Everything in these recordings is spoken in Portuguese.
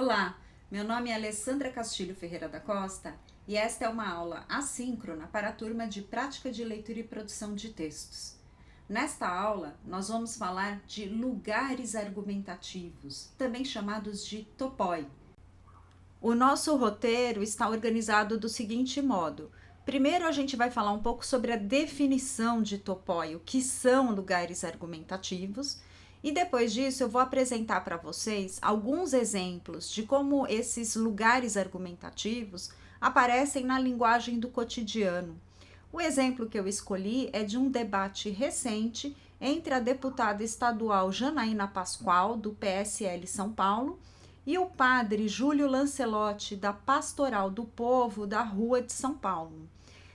Olá, meu nome é Alessandra Castilho Ferreira da Costa e esta é uma aula assíncrona para a turma de Prática de Leitura e Produção de Textos. Nesta aula, nós vamos falar de lugares argumentativos, também chamados de topoi. O nosso roteiro está organizado do seguinte modo. Primeiro, a gente vai falar um pouco sobre a definição de topoi, o que são lugares argumentativos. E depois disso, eu vou apresentar para vocês alguns exemplos de como esses lugares argumentativos aparecem na linguagem do cotidiano. O exemplo que eu escolhi é de um debate recente entre a deputada estadual Janaína Pascoal, do PSL São Paulo, e o padre Júlio Lancelotti, da Pastoral do Povo da Rua de São Paulo.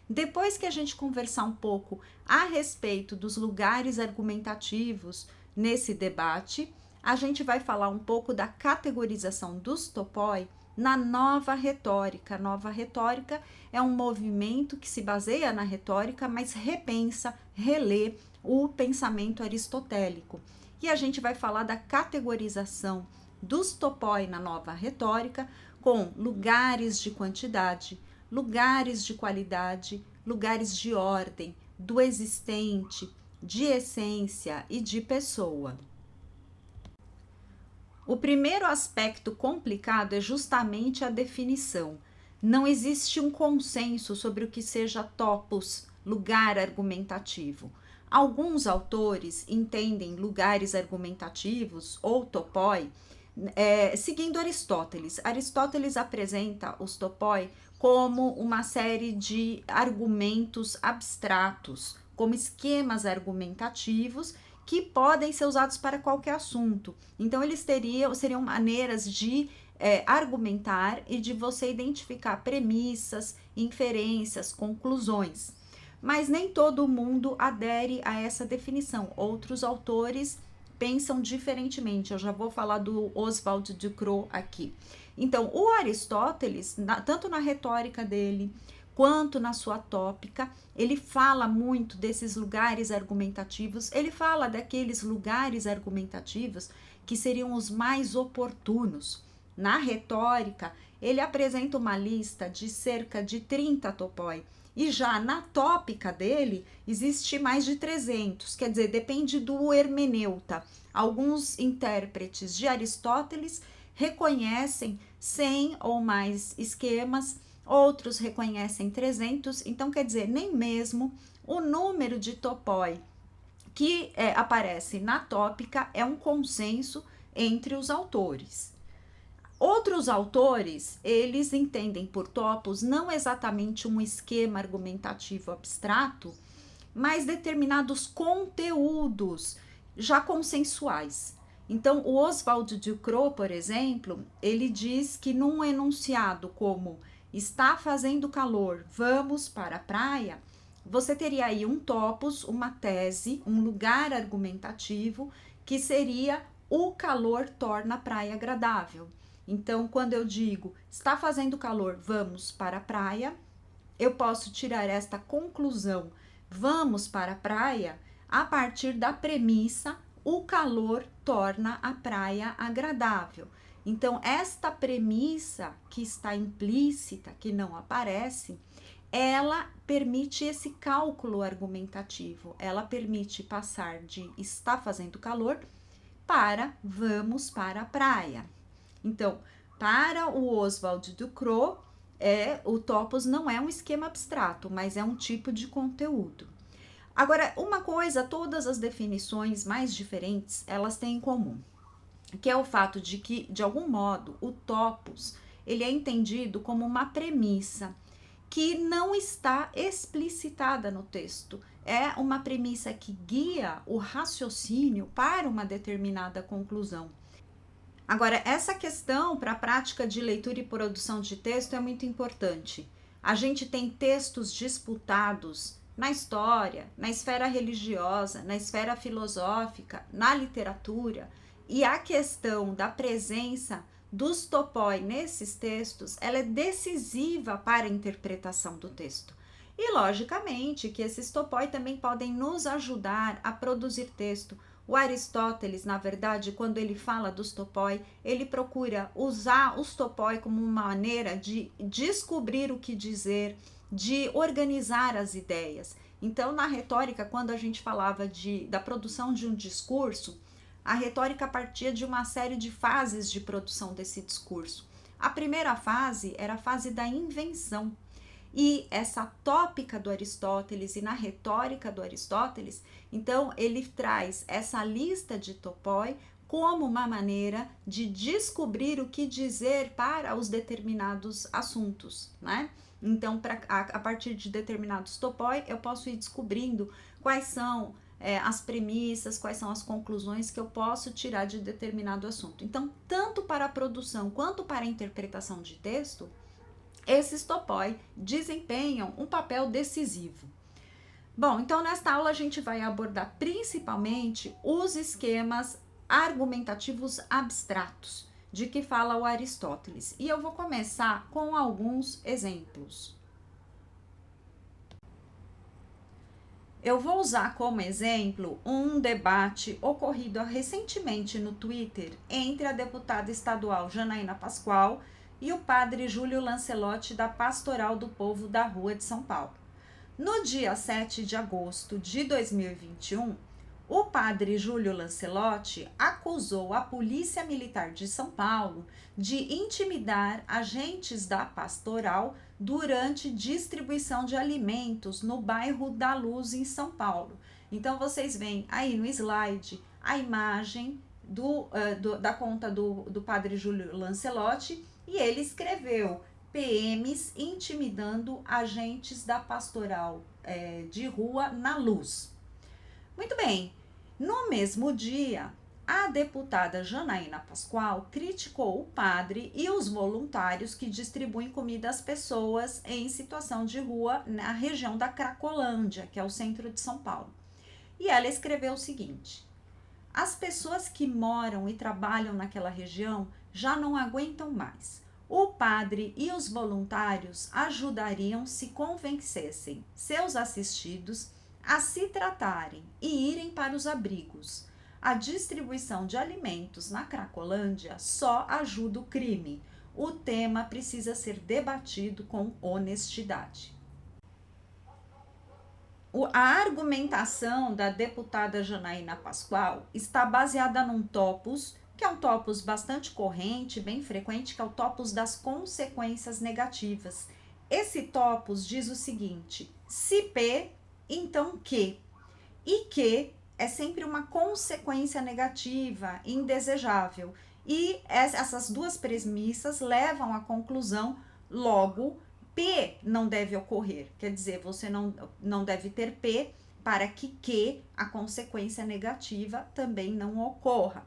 Depois que a gente conversar um pouco a respeito dos lugares argumentativos nesse debate, a gente vai falar um pouco da categorização dos topoi na nova retórica. A nova retórica é um movimento que se baseia na retórica, mas repensa, relê o pensamento aristotélico. E a gente vai falar da categorização dos topoi na nova retórica com lugares de quantidade, lugares de qualidade, lugares de ordem, do existente, de essência e de pessoa. O primeiro aspecto complicado é justamente a definição. Não existe um consenso sobre o que seja topos, lugar argumentativo. Alguns autores entendem lugares argumentativos ou topoi seguindo Aristóteles. Aristóteles apresenta os topoi como uma série de argumentos abstratos, como esquemas argumentativos que podem ser usados para qualquer assunto. Então, eles seriam maneiras de argumentar e de você identificar premissas, inferências, conclusões. Mas nem todo mundo adere a essa definição. Outros autores pensam diferentemente. Eu já vou falar do Oswald Ducrot aqui. Então, o Aristóteles, tanto na retórica dele, quanto na sua tópica, ele fala muito desses lugares argumentativos, ele fala daqueles lugares argumentativos que seriam os mais oportunos. Na retórica, ele apresenta uma lista de cerca de 30 topoi, e já na tópica dele, existe mais de 300, quer dizer, depende do hermeneuta. Alguns intérpretes de Aristóteles reconhecem 100 ou mais esquemas, outros reconhecem 300, então quer dizer, nem mesmo o número de topoi que aparece na tópica é um consenso entre os autores. Outros autores, eles entendem por topos não exatamente um esquema argumentativo abstrato, mas determinados conteúdos já consensuais. Então, o Oswald Ducrot, por exemplo, ele diz que num enunciado como está fazendo calor, vamos para a praia, você teria aí um topos, uma tese, um lugar argumentativo que seria o calor torna a praia agradável. Então, quando eu digo está fazendo calor, vamos para a praia, eu posso tirar esta conclusão, vamos para a praia, a partir da premissa, o calor torna a praia agradável. Então, esta premissa que está implícita, que não aparece, ela permite esse cálculo argumentativo, ela permite passar de está fazendo calor para vamos para a praia. Então, para o Oswald Ducrot, o topos não é um esquema abstrato, mas é um tipo de conteúdo. Agora, uma coisa, todas as definições mais diferentes, elas têm em comum, que é o fato de que, de algum modo, o topos, ele é entendido como uma premissa que não está explicitada no texto. É uma premissa que guia o raciocínio para uma determinada conclusão. Agora, essa questão para a prática de leitura e produção de texto é muito importante. A gente tem textos disputados na história, na esfera religiosa, na esfera filosófica, na literatura, e a questão da presença dos topoi nesses textos, ela é decisiva para a interpretação do texto. E, logicamente, que esses topoi também podem nos ajudar a produzir texto O Aristóteles, na verdade, quando ele fala dos topoi, ele procura usar os topoi como uma maneira de descobrir o que dizer, de organizar as ideias. Então, na retórica, quando a gente falava da produção de um discurso, a retórica partia de uma série de fases de produção desse discurso. A primeira fase era a fase da invenção. E essa tópica do Aristóteles e na retórica do Aristóteles, então ele traz essa lista de topoi como uma maneira de descobrir o que dizer para os determinados assuntos, né? Então, a partir de determinados topoi, eu posso ir descobrindo quais são as premissas, quais são as conclusões que eu posso tirar de determinado assunto. Então, tanto para a produção quanto para a interpretação de texto, esses topoi desempenham um papel decisivo. Bom, então nesta aula a gente vai abordar principalmente os esquemas argumentativos abstratos, de que fala o Aristóteles. E eu vou começar com alguns exemplos. Eu vou usar como exemplo um debate ocorrido recentemente no Twitter entre a deputada estadual Janaína Pascoal e o padre Júlio Lancelotti da Pastoral do Povo da Rua de São Paulo. No dia 7 de agosto de 2021, o padre Júlio Lancelotti acusou a Polícia Militar de São Paulo de intimidar agentes da pastoral durante distribuição de alimentos no bairro da Luz, em São Paulo. Então, vocês veem aí no slide a imagem da conta do padre Júlio Lancelotti, e ele escreveu: PMs intimidando agentes da pastoral de rua na Luz. Muito bem, no mesmo dia, a deputada Janaína Pascoal criticou o padre e os voluntários que distribuem comida às pessoas em situação de rua na região da Cracolândia, que é o centro de São Paulo. E ela escreveu o seguinte: as pessoas que moram e trabalham naquela região já não aguentam mais. O padre e os voluntários ajudariam se convencessem seus assistidos a se tratarem e irem para os abrigos. A distribuição de alimentos na Cracolândia só ajuda o crime. O tema precisa ser debatido com honestidade. A argumentação da deputada Janaína Pascoal está baseada num topos, que é um topos bastante corrente, bem frequente, que é o topos das consequências negativas. Esse topos diz o seguinte: se P, então Q. E Q é sempre uma consequência negativa, indesejável. E essas duas premissas levam à conclusão, logo, P não deve ocorrer. Quer dizer, você não deve ter P para que Q, a consequência negativa, também não ocorra.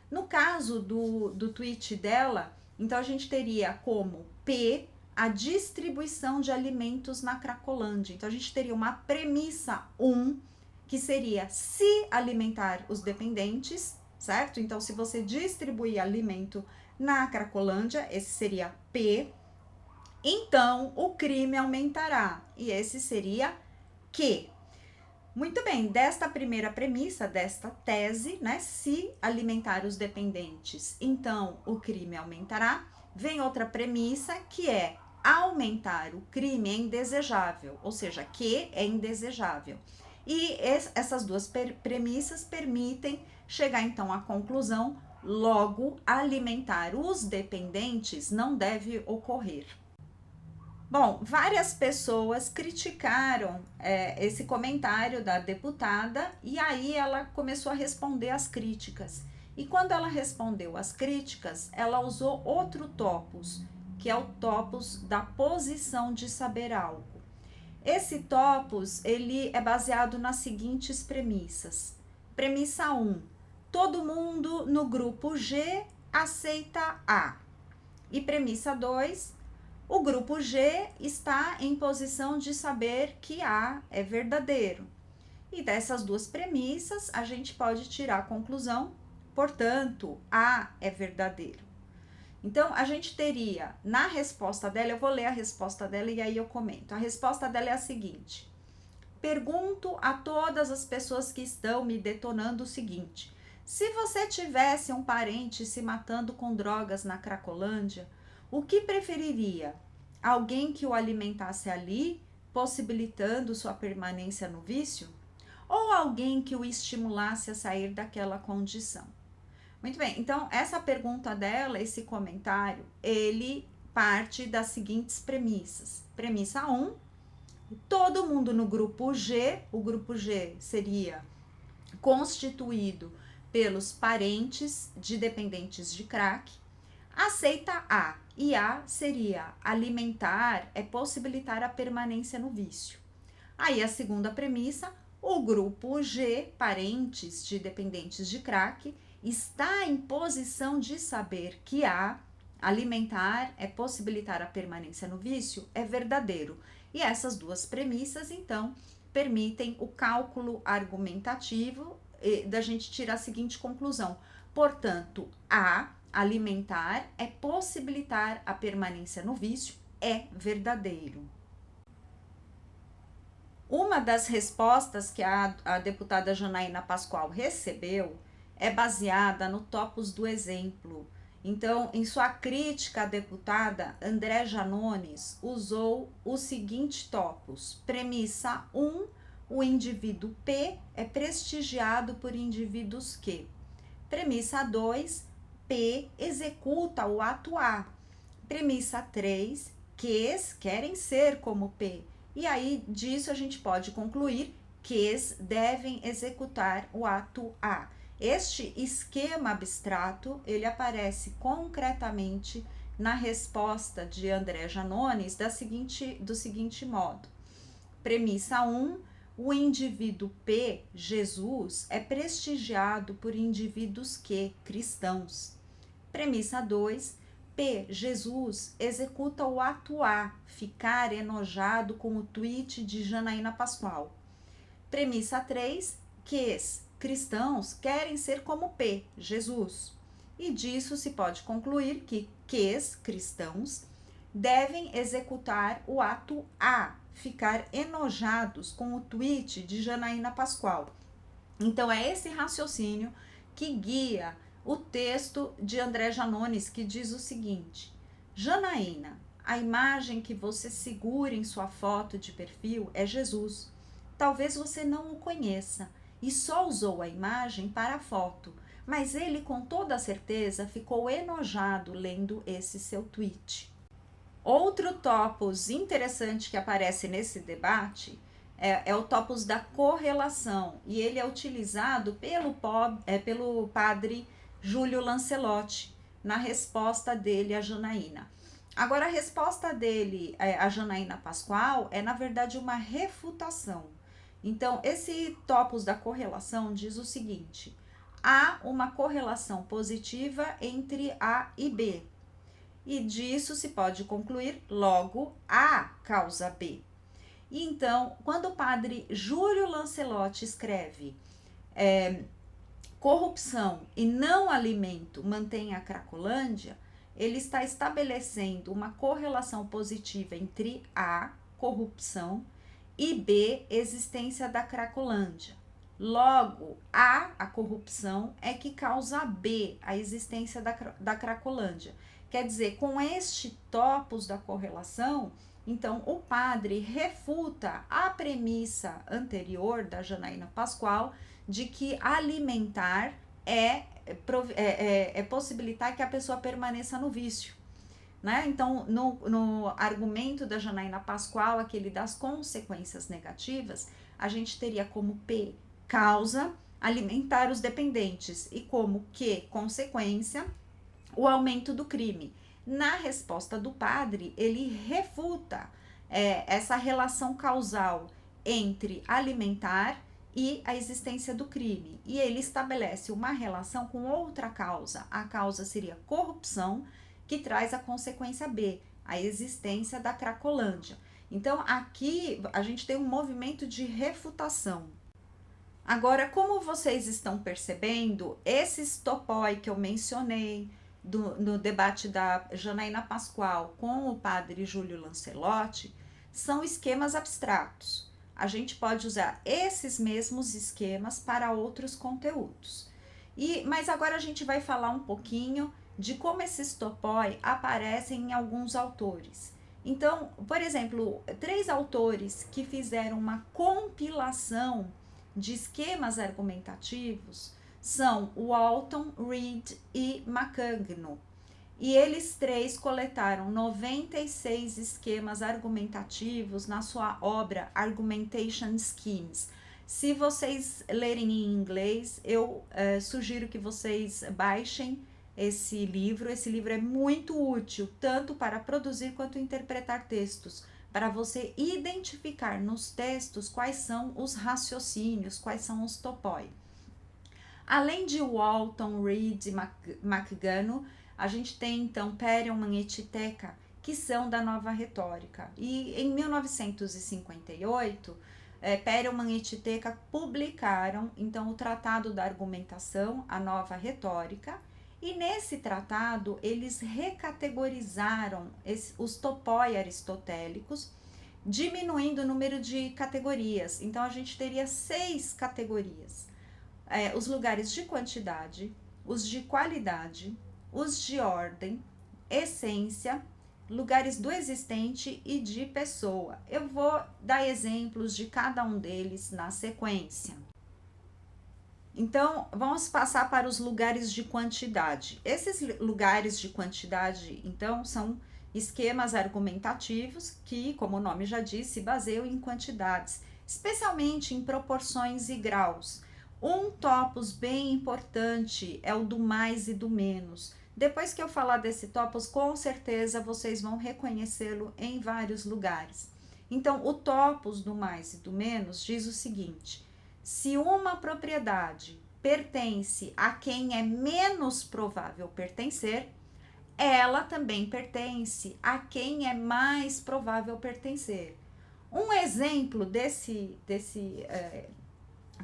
No caso do tweet dela, então a gente teria como P a distribuição de alimentos na Cracolândia. Então a gente teria uma premissa 1, que seria se alimentar os dependentes, certo? Então, se você distribuir alimento na Cracolândia, esse seria P, então o crime aumentará, e esse seria Q. Muito bem, desta primeira premissa, desta tese, né, se alimentar os dependentes, então o crime aumentará, vem outra premissa que é aumentar o crime é indesejável, ou seja, Q é indesejável. E essas duas premissas permitem chegar então à conclusão, logo, alimentar os dependentes não deve ocorrer. Bom, várias pessoas criticaram esse comentário da deputada e aí ela começou a responder às críticas. E quando ela respondeu às críticas, ela usou outro topos, que é o topos da posição de saber algo. Esse topos, ele é baseado nas seguintes premissas. Premissa 1, todo mundo no grupo G aceita A. E premissa 2, o grupo G está em posição de saber que A é verdadeiro. E dessas duas premissas, a gente pode tirar a conclusão, portanto, A é verdadeiro. Então, a gente teria, na resposta dela, eu vou ler a resposta dela e aí eu comento. A resposta dela é a seguinte: Pergunto a todas as pessoas que estão me detonando o seguinte: se você tivesse um parente se matando com drogas na Cracolândia, o que preferiria? Alguém que o alimentasse ali, possibilitando sua permanência no vício? Ou alguém que o estimulasse a sair daquela condição? Muito bem, então essa pergunta dela, esse comentário, ele parte das seguintes premissas. Premissa 1, todo mundo no grupo G, o grupo G seria constituído pelos parentes de dependentes de crack, aceita A, e A seria alimentar, é possibilitar a permanência no vício. Aí a segunda premissa, o grupo G, parentes de dependentes de crack, está em posição de saber que A, alimentar, é possibilitar a permanência no vício, é verdadeiro. E essas duas premissas, então, permitem o cálculo argumentativo da gente tirar a seguinte conclusão. Portanto, A, alimentar, é possibilitar a permanência no vício, é verdadeiro. Uma das respostas que a deputada Janaína Pascoal recebeu é baseada no topos do exemplo. Então, em sua crítica à deputada, André Janones usou o seguinte topos. Premissa 1, o indivíduo P é prestigiado por indivíduos Q. Premissa 2, P executa o ato A. Premissa 3, Qs querem ser como P. E aí, disso a gente pode concluir que devem executar o ato A. Este esquema abstrato, ele aparece concretamente na resposta de André Janones do seguinte modo. Premissa 1, o indivíduo P, Jesus, é prestigiado por indivíduos Q, cristãos. Premissa 2, P, Jesus, executa o ato A, ficar enojado com o tweet de Janaína Pascoal. Premissa 3, Qs, cristãos, querem ser como P, Jesus. E disso se pode concluir que Qs, cristãos, devem executar o ato A, ficar enojados com o tweet de Janaína Pascoal. Então, é esse raciocínio que guia o texto de André Janones, que diz o seguinte: Janaína, a imagem que você segura em sua foto de perfil é Jesus. Talvez você não o conheça e só usou a imagem para a foto, mas ele com toda certeza ficou enojado lendo esse seu tweet. Outro topos interessante que aparece nesse debate é o topos da correlação, e ele é utilizado pelo padre Júlio Lancelotti, na resposta dele a Janaína. Agora, a resposta dele a Janaína Pascoal é, na verdade, uma refutação. Então, esse topos da correlação diz o seguinte: há uma correlação positiva entre A e B, e disso se pode concluir, logo, A causa B. E então, quando o padre Júlio Lancelotti escreve corrupção e não alimento mantém a Cracolândia, ele está estabelecendo uma correlação positiva entre A, corrupção, e B, existência da Cracolândia. Logo, a corrupção, é que causa B, a existência da Cracolândia. Quer dizer, com este topos da correlação, então o padre refuta a premissa anterior da Janaína Pascoal de que alimentar é possibilitar que a pessoa permaneça no vício. Né? Então, no argumento da Janaína Pascoal, aquele das consequências negativas, a gente teria como P, causa, alimentar os dependentes, e como Q, consequência, o aumento do crime. Na resposta do padre, ele refuta essa relação causal entre alimentar e a existência do crime. E ele estabelece uma relação com outra causa. A causa seria corrupção, que traz a consequência B, a existência da Cracolândia. Então, aqui a gente tem um movimento de refutação. Agora, como vocês estão percebendo, esses topoi que eu mencionei no debate da Janaína Pascoal com o padre Júlio Lancelotti são esquemas abstratos. a gente pode usar esses mesmos esquemas para outros conteúdos. Mas agora a gente vai falar um pouquinho de como esses topoi aparecem em alguns autores. Então, por exemplo, 3 autores que fizeram uma compilação de esquemas argumentativos são Walton, Reed e Macagno. E eles 3 coletaram 96 esquemas argumentativos na sua obra Argumentation Schemes. Se vocês lerem em inglês, eu sugiro que vocês baixem esse livro. Esse livro é muito útil, tanto para produzir quanto interpretar textos, para você identificar nos textos quais são os raciocínios, quais são os topoi. Além de Walton, Reed e Macagno, a gente tem então Perelman e Titeca, que são da Nova Retórica. E em 1958, Perelman e Titeca publicaram então o Tratado da Argumentação, a Nova Retórica, e nesse tratado eles recategorizaram os topoi aristotélicos, diminuindo o número de categorias. Então a gente teria 6 categorias: os lugares de quantidade, os de qualidade, os de ordem, essência, lugares do existente e de pessoa. Eu vou dar exemplos de cada um deles na sequência. Então, vamos passar para os lugares de quantidade. Esses lugares de quantidade, então, são esquemas argumentativos que, como o nome já diz, se baseiam em quantidades, especialmente em proporções e graus. Um topos bem importante é o do mais e do menos. Depois que eu falar desse topos, com certeza vocês vão reconhecê-lo em vários lugares. Então, o topos do mais e do menos diz o seguinte: se uma propriedade pertence a quem é menos provável pertencer, ela também pertence a quem é mais provável pertencer. Um exemplo desse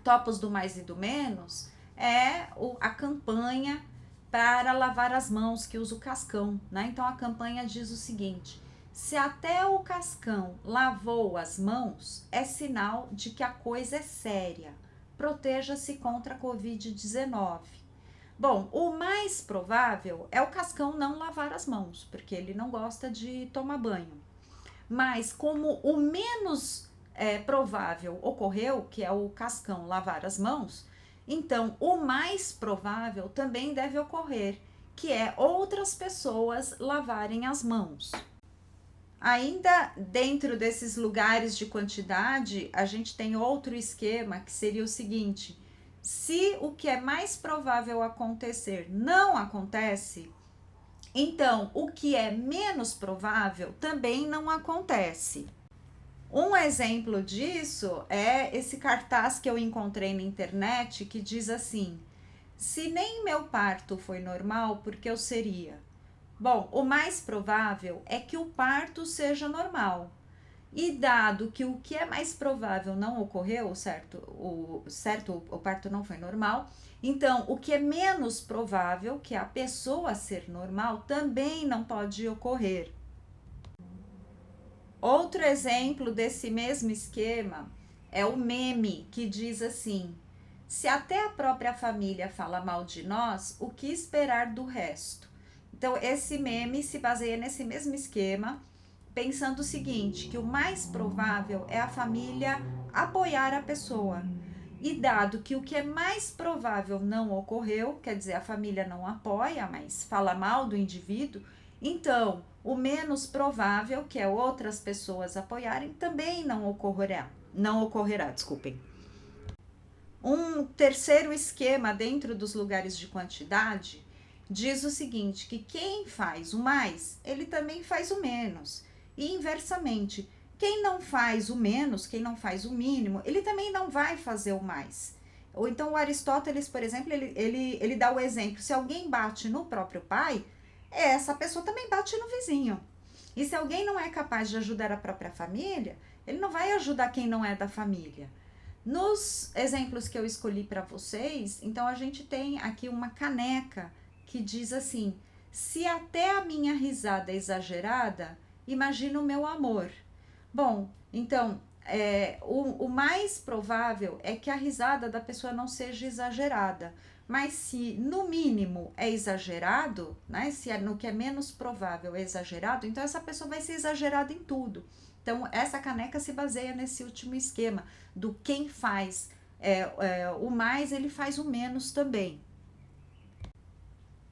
topos do mais e do menos é a campanha para lavar as mãos, que usa o Cascão, né? Então a campanha diz o seguinte: se até o Cascão lavou as mãos, é sinal de que a coisa é séria. Proteja-se contra a Covid-19. Bom, o mais provável é o Cascão não lavar as mãos, porque ele não gosta de tomar banho. Mas como o menos provável ocorreu, que é o Cascão lavar as mãos, então o mais provável também deve ocorrer, que é outras pessoas lavarem as mãos. Ainda dentro desses lugares de quantidade, a gente tem outro esquema que seria o seguinte: se o que é mais provável acontecer não acontece, então o que é menos provável também não acontece. Um exemplo disso é esse cartaz que eu encontrei na internet que diz assim: se nem meu parto foi normal, porque eu seria? Bom, o mais provável é que o parto seja normal. E dado que o que é mais provável não ocorreu, o parto não foi normal, então o que é menos provável, que é a pessoa ser normal, também não pode ocorrer. Outro exemplo desse mesmo esquema é o meme que diz assim: se até a própria família fala mal de nós, o que esperar do resto? Então, esse meme se baseia nesse mesmo esquema, pensando o seguinte, que o mais provável é a família apoiar a pessoa. E dado que o que é mais provável não ocorreu, quer dizer, a família não apoia, mas fala mal do indivíduo, então o menos provável, que é outras pessoas apoiarem, também não ocorrerá, desculpem. Um terceiro esquema dentro dos lugares de quantidade diz o seguinte, que quem faz o mais, ele também faz o menos. E inversamente, quem não faz o menos, quem não faz o mínimo, ele também não vai fazer o mais. Ou então o Aristóteles, por exemplo, ele dá o exemplo: se alguém bate no próprio pai, essa pessoa também bate no vizinho. E se alguém não é capaz de ajudar a própria família, ele não vai ajudar quem não é da família. Nos exemplos que eu escolhi para vocês, então a gente tem aqui uma caneca que diz assim: se até a minha risada é exagerada, imagina o meu amor. Bom, então o mais provável é que a risada da pessoa não seja exagerada. Mas se no mínimo é exagerado, né? Se é no que é menos provável é exagerado, então essa pessoa vai ser exagerada em tudo. Então essa caneca se baseia nesse último esquema do quem faz o mais, ele faz o menos também.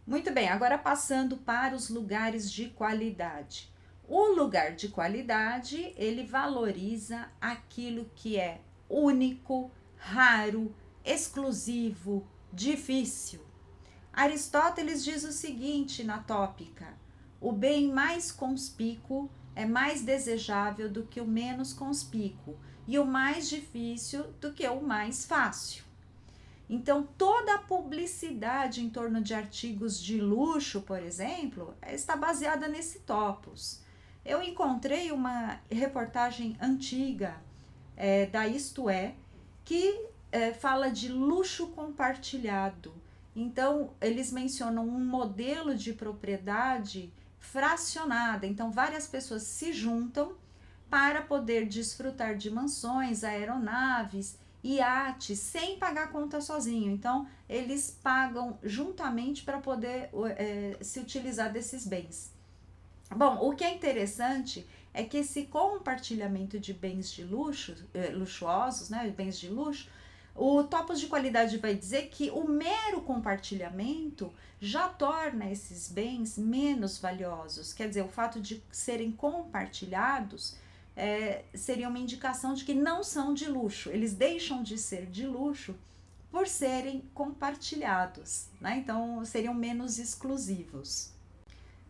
Muito bem, agora passando para os lugares de qualidade. O lugar de qualidade, ele valoriza aquilo que é único, raro, exclusivo, difícil. Aristóteles diz o seguinte na Tópica: o bem mais conspícuo é mais desejável do que o menos conspícuo, e o mais difícil do que o mais fácil. Então, toda a publicidade em torno de artigos de luxo, por exemplo, está baseada nesse topos. Eu encontrei uma reportagem antiga da Isto É, que fala de luxo compartilhado. Então, eles mencionam um modelo de propriedade fracionada. Então, várias pessoas se juntam para poder desfrutar de mansões, aeronaves, iates, sem pagar conta sozinho. Então, eles pagam juntamente para poder se utilizar desses bens. Bom, o que é interessante é que esse compartilhamento de bens de luxo, luxuosos, né, bens de luxo, o Topos de Qualidade vai dizer que o mero compartilhamento já torna esses bens menos valiosos. Quer dizer, o fato de serem compartilhados seria uma indicação de que não são de luxo. Eles deixam de ser de luxo por serem compartilhados, né? Então seriam menos exclusivos.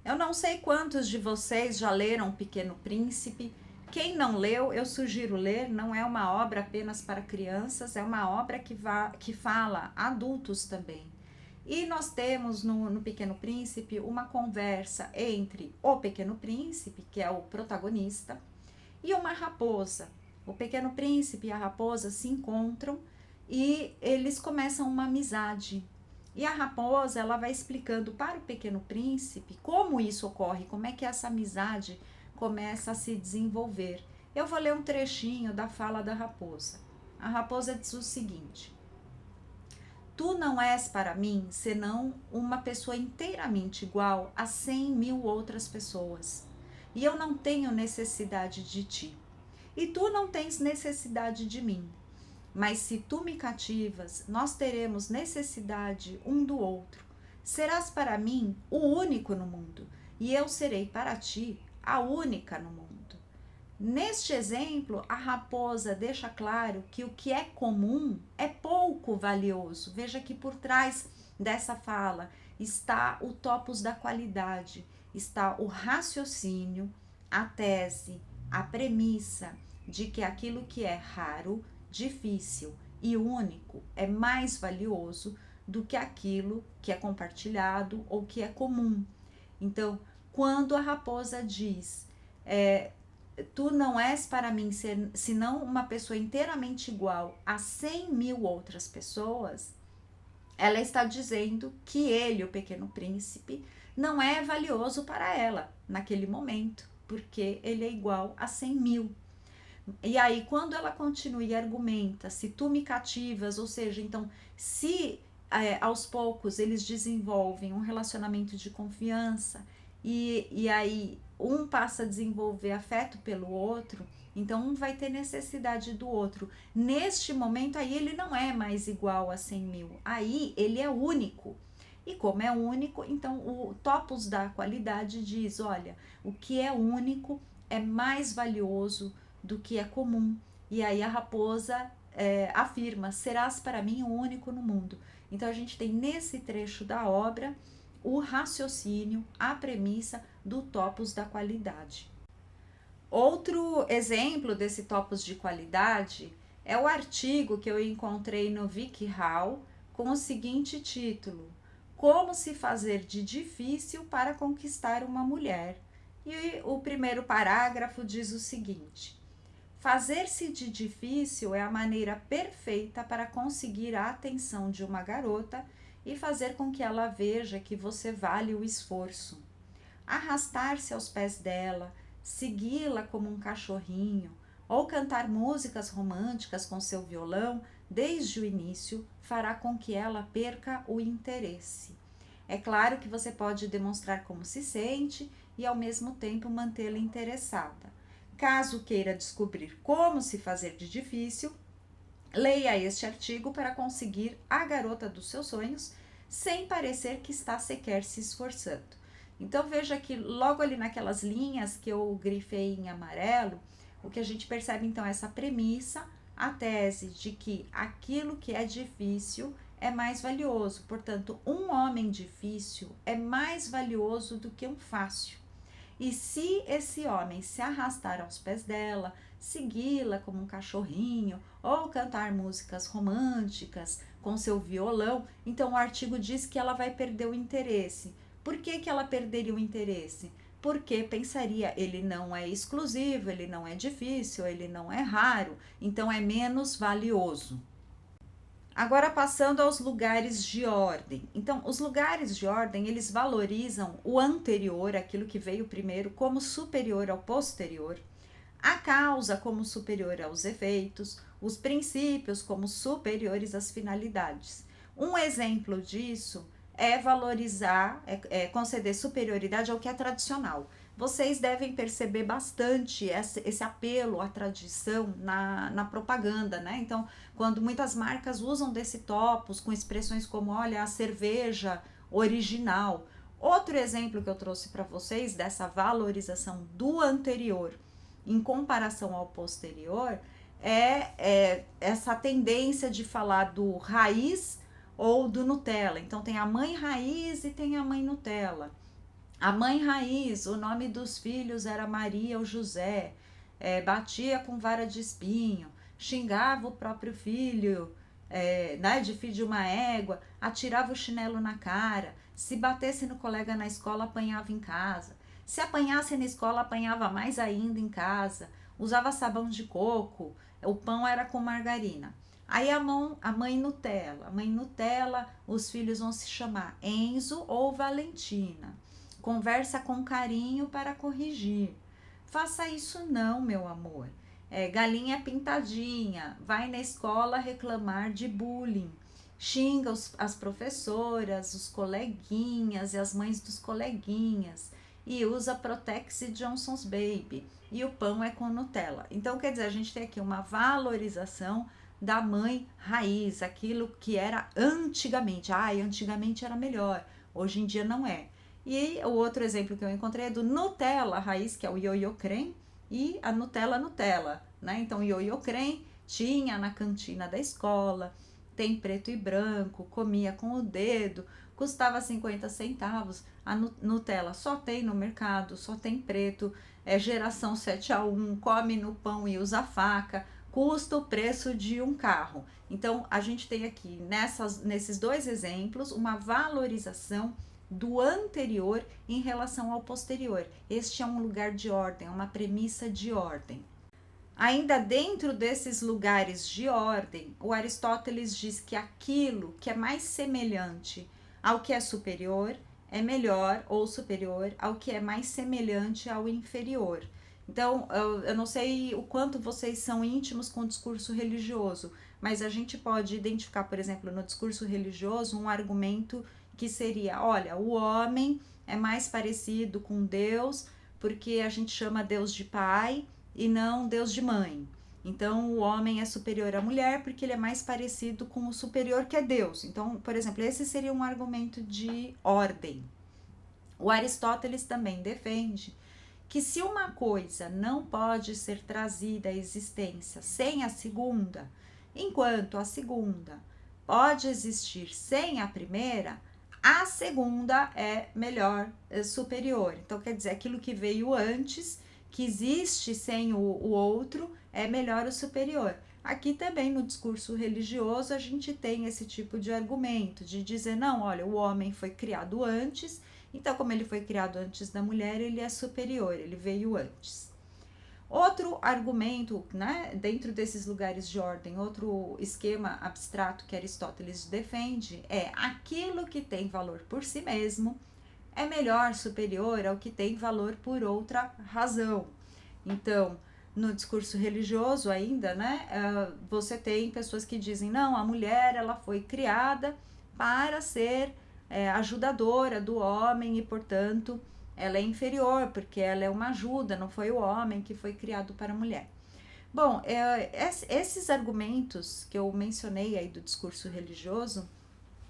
Eu não sei quantos de vocês já leram O Pequeno Príncipe. Quem não leu, eu sugiro ler. Não é uma obra apenas para crianças, é uma obra que fala adultos também. E nós temos no Pequeno Príncipe uma conversa entre o Pequeno Príncipe, que é o protagonista, e uma raposa. O Pequeno Príncipe e a raposa se encontram e eles começam uma amizade. E a raposa, ela vai explicando para o Pequeno Príncipe como isso ocorre, como é que essa amizade começa a se desenvolver. Eu vou ler um trechinho da fala da raposa. A raposa diz o seguinte: tu não és para mim senão uma pessoa inteiramente igual a 100.000 outras pessoas. E eu não tenho necessidade de ti. E tu não tens necessidade de mim. Mas se tu me cativas, nós teremos necessidade um do outro. Serás para mim o único no mundo, e eu serei para ti a única no mundo. Neste exemplo, a raposa deixa claro que o que é comum é pouco valioso. Veja que por trás dessa fala está o topos da qualidade, está o raciocínio, a tese, a premissa de que aquilo que é raro, difícil e único é mais valioso do que aquilo que é compartilhado ou que é comum. Então, quando a raposa diz tu não és para mim senão uma pessoa inteiramente igual a 100.000 outras pessoas, ela está dizendo que ele, o Pequeno Príncipe, não é valioso para ela naquele momento, porque ele é igual a 100.000. E aí, quando ela continua e argumenta, se tu me cativas, ou seja, então, se aos poucos eles desenvolvem um relacionamento de confiança e aí um passa a desenvolver afeto pelo outro, então um vai ter necessidade do outro. Neste momento, aí ele não é mais igual a 100.000, aí ele é único. E como é único, então o topos da qualidade diz, olha, o que é único é mais valioso do que é comum. E aí a raposa afirma, serás para mim o único no mundo. Então a gente tem nesse trecho da obra o raciocínio, a premissa do topos da qualidade. Outro exemplo desse topos de qualidade é o artigo que eu encontrei no WikiHow com o seguinte título: Como se fazer de difícil para conquistar uma mulher. E o primeiro parágrafo diz o seguinte: fazer-se de difícil é a maneira perfeita para conseguir a atenção de uma garota e fazer com que ela veja que você vale o esforço. Arrastar-se aos pés dela, segui-la como um cachorrinho, ou cantar músicas românticas com seu violão desde o início fará com que ela perca o interesse. É claro que você pode demonstrar como se sente e ao mesmo tempo mantê-la interessada. Caso queira descobrir como se fazer de difícil, leia este artigo para conseguir a garota dos seus sonhos sem parecer que está sequer se esforçando. Então veja que logo ali naquelas linhas que eu grifei em amarelo, o que a gente percebe então é essa premissa, a tese de que aquilo que é difícil é mais valioso. Portanto, um homem difícil é mais valioso do que um fácil. E se esse homem se arrastar aos pés dela, segui-la como um cachorrinho ou cantar músicas românticas com seu violão, então o artigo diz que ela vai perder o interesse. Por que ela perderia o interesse? Porque pensaria, ele não é exclusivo, ele não é difícil, ele não é raro, então é menos valioso. Agora passando aos lugares de ordem. Então, os lugares de ordem, eles valorizam o anterior, aquilo que veio primeiro, como superior ao posterior, a causa como superior aos efeitos, os princípios como superiores às finalidades. Um exemplo disso é valorizar, conceder superioridade ao que é tradicional. Vocês devem perceber bastante esse apelo à tradição na propaganda, né? Então, quando muitas marcas usam desse topos com expressões como, olha, a cerveja original. Outro exemplo que eu trouxe para vocês dessa valorização do anterior em comparação ao posterior é essa tendência de falar do raiz ou do Nutella. Então tem a mãe raiz e tem a mãe Nutella. A mãe raiz, o nome dos filhos era Maria ou José, batia com vara de espinho, xingava o próprio filho, né, de filho de uma égua, atirava o chinelo na cara, se batesse no colega na escola, apanhava em casa. Se apanhasse na escola, apanhava mais ainda em casa, usava sabão de coco, o pão era com margarina. Aí a mãe Nutella. A mãe Nutella, os filhos vão se chamar Enzo ou Valentina. Conversa com carinho para corrigir. Faça isso não, meu amor. Galinha pintadinha, vai na escola reclamar de bullying. Xinga as professoras, os coleguinhas e as mães dos coleguinhas. E usa Protex e Johnson's Baby. E o pão é com Nutella. Então, quer dizer, a gente tem aqui uma valorização da mãe raiz, aquilo que era antigamente. Antigamente era melhor, hoje em dia não é. E o outro exemplo que eu encontrei é do Nutella raiz, que é o ioiô creme, e a Nutella, né? Então, o ioiô creme tinha na cantina da escola, tem preto e branco, comia com o dedo, custava 50 centavos. A Nutella só tem no mercado, só tem preto, é geração 7-1, come no pão e usa faca, custa o preço de um carro. Então, a gente tem aqui, nesses dois exemplos, uma valorização do anterior em relação ao posterior. Este é um lugar de ordem, é uma premissa de ordem. Ainda dentro desses lugares de ordem, o Aristóteles diz que aquilo que é mais semelhante ao que é superior é melhor ou superior ao que é mais semelhante ao inferior. Então, eu não sei o quanto vocês são íntimos com o discurso religioso, mas a gente pode identificar, por exemplo, no discurso religioso, um argumento que seria, olha, o homem é mais parecido com Deus porque a gente chama Deus de pai e não Deus de mãe. Então, o homem é superior à mulher porque ele é mais parecido com o superior que é Deus. Então, por exemplo, esse seria um argumento de ordem. O Aristóteles também defende que se uma coisa não pode ser trazida à existência sem a segunda, enquanto a segunda pode existir sem a primeira, a segunda é melhor, superior. Então, quer dizer, aquilo que veio antes, que existe sem o outro, é melhor o superior. Aqui também no discurso religioso a gente tem esse tipo de argumento, de dizer, não, olha, o homem foi criado antes, então como ele foi criado antes da mulher, ele é superior, ele veio antes. Outro argumento, né, dentro desses lugares de ordem, outro esquema abstrato que Aristóteles defende é aquilo que tem valor por si mesmo é melhor, superior ao que tem valor por outra razão. Então, no discurso religioso ainda, né? Você tem pessoas que dizem, não, a mulher ela foi criada para ser ajudadora do homem e, portanto, ela é inferior, porque ela é uma ajuda, não foi o homem que foi criado para a mulher. Bom, esses argumentos que eu mencionei aí do discurso religioso,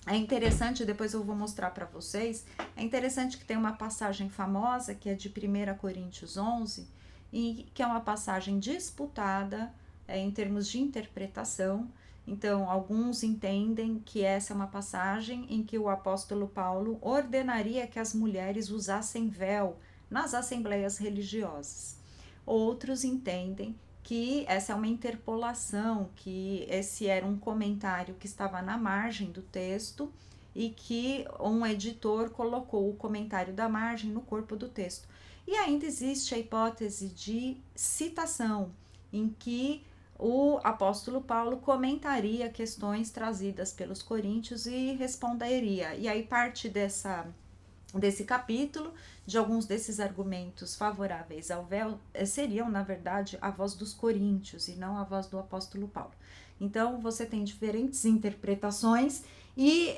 é interessante, depois eu vou mostrar para vocês, é interessante que tem uma passagem famosa, que é de 1 Coríntios 11, e que é uma passagem disputada em termos de interpretação. Então, alguns entendem que essa é uma passagem em que o apóstolo Paulo ordenaria que as mulheres usassem véu nas assembleias religiosas. Outros entendem que essa é uma interpolação, que esse era um comentário que estava na margem do texto e que um editor colocou o comentário da margem no corpo do texto. E ainda existe a hipótese de citação, em que o apóstolo Paulo comentaria questões trazidas pelos coríntios e responderia. E aí parte desse capítulo, de alguns desses argumentos favoráveis ao véu, seriam, na verdade, a voz dos coríntios e não a voz do apóstolo Paulo. Então, você tem diferentes interpretações e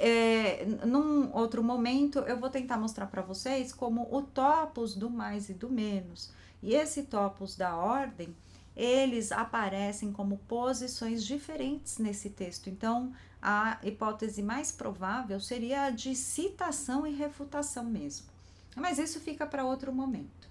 num outro momento eu vou tentar mostrar para vocês como o topos do mais e do menos e esse topos da ordem, eles aparecem como posições diferentes nesse texto. Então, a hipótese mais provável seria a de citação e refutação mesmo. Mas isso fica para outro momento.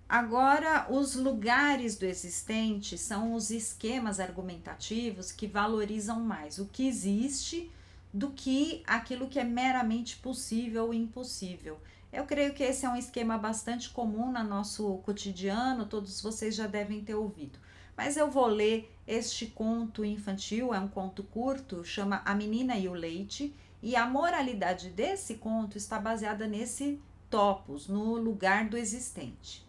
Agora, os lugares do existente são os esquemas argumentativos que valorizam mais o que existe do que aquilo que é meramente possível ou impossível. Eu creio que esse é um esquema bastante comum no nosso cotidiano, todos vocês já devem ter ouvido. Mas eu vou ler este conto infantil, é um conto curto, chama A Menina e o Leite, e a moralidade desse conto está baseada nesse topos, no lugar do existente.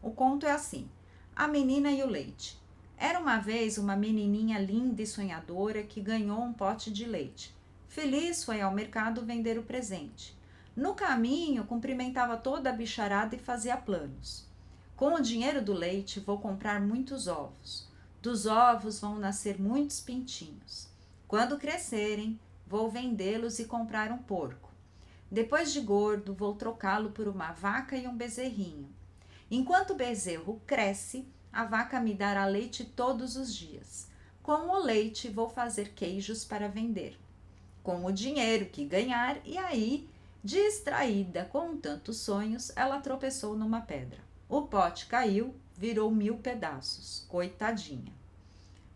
O conto é assim: A Menina e o Leite. Era uma vez uma menininha linda e sonhadora que ganhou um pote de leite. Feliz foi ao mercado vender o presente. No caminho, cumprimentava toda a bicharada e fazia planos. Com o dinheiro do leite, vou comprar muitos ovos. Dos ovos vão nascer muitos pintinhos. Quando crescerem, vou vendê-los e comprar um porco. Depois de gordo, vou trocá-lo por uma vaca e um bezerrinho. Enquanto o bezerro cresce, a vaca me dará leite todos os dias. Com o leite, vou fazer queijos para vender. Com o dinheiro que ganhar, e aí, distraída com tantos sonhos, ela tropeçou numa pedra. O pote caiu, virou 1000 pedaços. Coitadinha.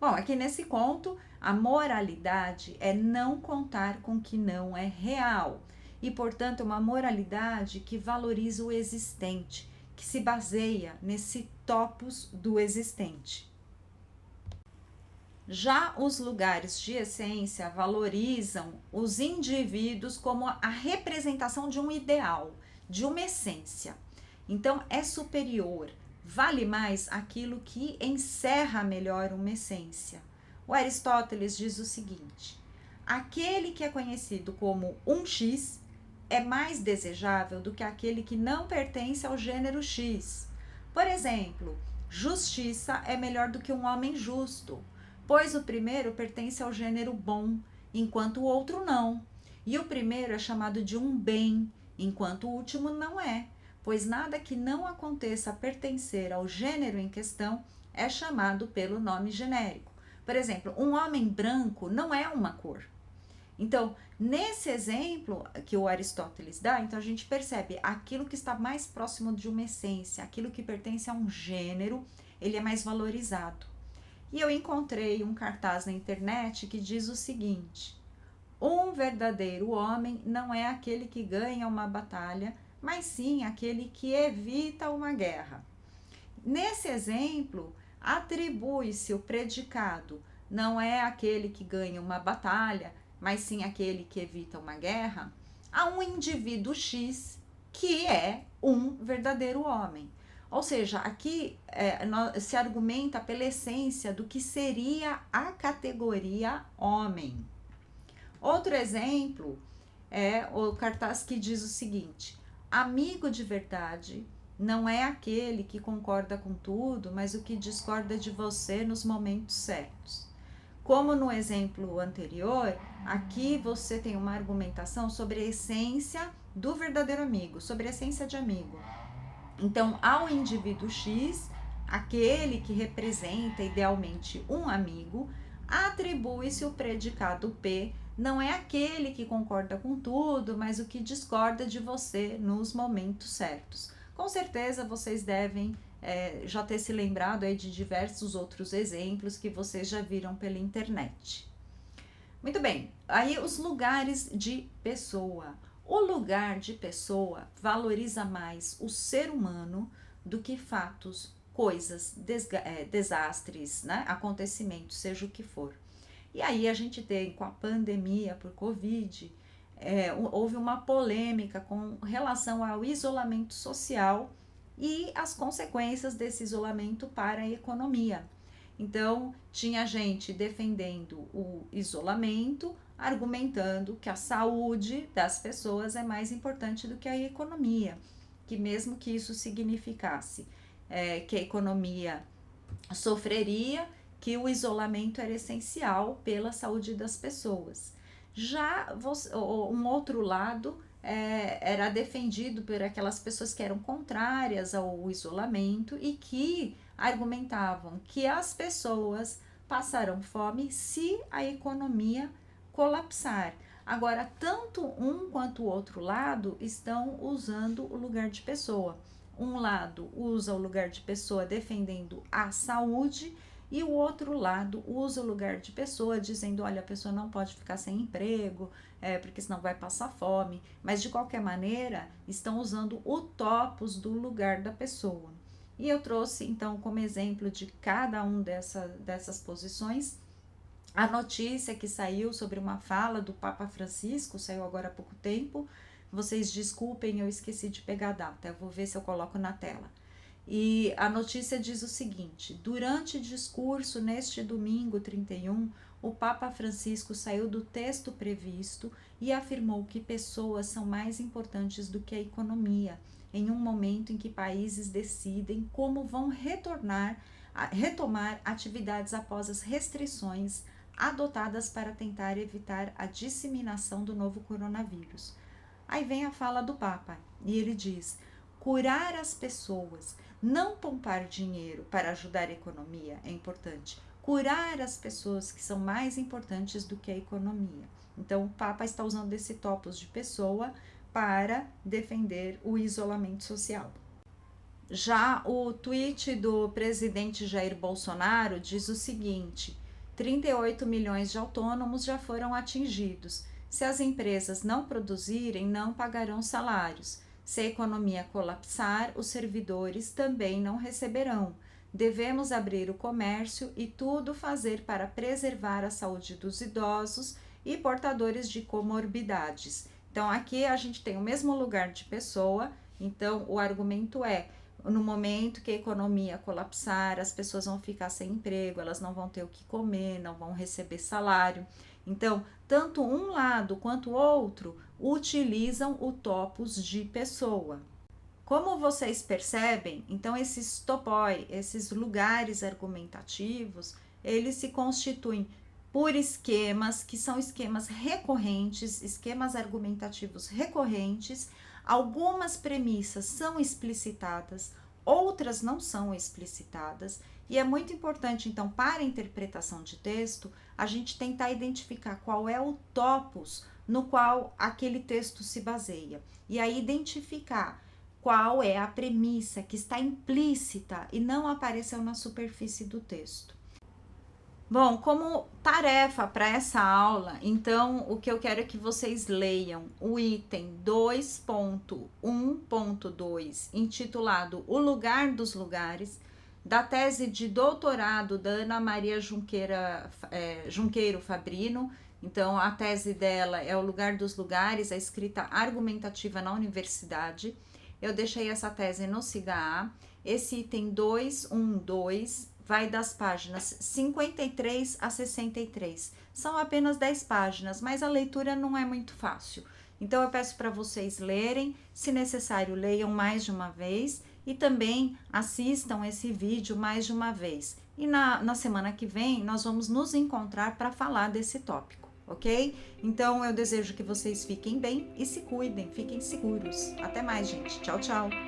Bom, aqui nesse conto, a moralidade é não contar com o que não é real. E, portanto, é uma moralidade que valoriza o existente, que se baseia nesse topos do existente. Já os lugares de essência valorizam os indivíduos como a representação de um ideal, de uma essência. Então, é superior, vale mais aquilo que encerra melhor uma essência. O Aristóteles diz o seguinte: aquele que é conhecido como um X é mais desejável do que aquele que não pertence ao gênero X. Por exemplo, justiça é melhor do que um homem justo, pois o primeiro pertence ao gênero bom, enquanto o outro não. E o primeiro é chamado de um bem, enquanto o último não é, pois nada que não aconteça a pertencer ao gênero em questão é chamado pelo nome genérico. Por exemplo, um homem branco não é uma cor. Então, nesse exemplo que o Aristóteles dá, então a gente percebe aquilo que está mais próximo de uma essência, aquilo que pertence a um gênero, ele é mais valorizado. E eu encontrei um cartaz na internet que diz o seguinte: um verdadeiro homem não é aquele que ganha uma batalha, mas sim aquele que evita uma guerra. Nesse exemplo, atribui-se o predicado, não é aquele que ganha uma batalha, mas sim aquele que evita uma guerra, a um indivíduo X que é um verdadeiro homem. Ou seja, aqui se argumenta pela essência do que seria a categoria homem. Outro exemplo é o cartaz que diz o seguinte: amigo de verdade não é aquele que concorda com tudo, mas o que discorda de você nos momentos certos. Como no exemplo anterior, aqui você tem uma argumentação sobre a essência do verdadeiro amigo, sobre a essência de amigo. Então, ao indivíduo X, aquele que representa idealmente um amigo, atribui-se o predicado P, não é aquele que concorda com tudo, mas o que discorda de você nos momentos certos. Com certeza vocês devem já ter se lembrado aí de diversos outros exemplos que vocês já viram pela internet. Muito bem, aí os lugares de pessoa. O lugar de pessoa valoriza mais o ser humano do que fatos, coisas, desastres, né? Acontecimentos, seja o que for. E aí a gente tem, com a pandemia por Covid, houve uma polêmica com relação ao isolamento social e as consequências desse isolamento para a economia. Então, tinha gente defendendo o isolamento, argumentando que a saúde das pessoas é mais importante do que a economia, que mesmo que isso significasse que a economia sofreria, que o isolamento era essencial pela saúde das pessoas. Já um outro lado era defendido por aquelas pessoas que eram contrárias ao isolamento e que argumentavam que as pessoas passarão fome se a economia colapsar. Agora, tanto um quanto o outro lado estão usando o lugar de pessoa. Um lado usa o lugar de pessoa defendendo a saúde e o outro lado usa o lugar de pessoa dizendo, olha, a pessoa não pode ficar sem emprego, porque senão vai passar fome, mas de qualquer maneira estão usando o topos do lugar da pessoa. E eu trouxe então como exemplo de cada um dessas posições a notícia que saiu sobre uma fala do Papa Francisco, saiu agora há pouco tempo. Vocês desculpem, eu esqueci de pegar a data, eu vou ver se eu coloco na tela. E a notícia diz o seguinte: durante discurso neste domingo 31, o Papa Francisco saiu do texto previsto e afirmou que pessoas são mais importantes do que a economia, em um momento em que países decidem como vão retomar atividades após as restrições adotadas para tentar evitar a disseminação do novo coronavírus. Aí vem a fala do Papa e ele diz: curar as pessoas, não poupar dinheiro para ajudar a economia é importante. Curar as pessoas que são mais importantes do que a economia. Então, o Papa está usando esse topos de pessoa para defender o isolamento social. Já o tweet do presidente Jair Bolsonaro diz o seguinte: 38 milhões de autônomos já foram atingidos. Se as empresas não produzirem, não pagarão salários. Se a economia colapsar, os servidores também não receberão. Devemos abrir o comércio e tudo fazer para preservar a saúde dos idosos e portadores de comorbidades. Então, aqui a gente tem o mesmo lugar de pessoa. Então, o argumento é: no momento que a economia colapsar, as pessoas vão ficar sem emprego, elas não vão ter o que comer, não vão receber salário. Então, tanto um lado quanto o outro utilizam o topos de pessoa. Como vocês percebem, então esses topoi, esses lugares argumentativos, eles se constituem por esquemas que são esquemas recorrentes, esquemas argumentativos recorrentes. Algumas premissas são explicitadas, outras não são explicitadas, e é muito importante, então, para a interpretação de texto, a gente tentar identificar qual é o topos no qual aquele texto se baseia, e aí identificar qual é a premissa que está implícita e não apareceu na superfície do texto. Bom, como tarefa para essa aula, então o que eu quero é que vocês leiam o item 2.1.2, intitulado O Lugar dos Lugares, da tese de doutorado da Ana Maria Junqueiro Fabrino. Então, a tese dela é O Lugar dos Lugares, a escrita argumentativa na universidade. Eu deixei essa tese no SIGA. Esse item 2.1.2 vai das páginas 53 a 63. São apenas 10 páginas, mas a leitura não é muito fácil. Então, eu peço para vocês lerem, se necessário, leiam mais de uma vez e também assistam esse vídeo mais de uma vez. E na semana que vem nós vamos nos encontrar para falar desse tópico, ok? Então eu desejo que vocês fiquem bem e se cuidem, fiquem seguros. Até mais, gente. Tchau, tchau!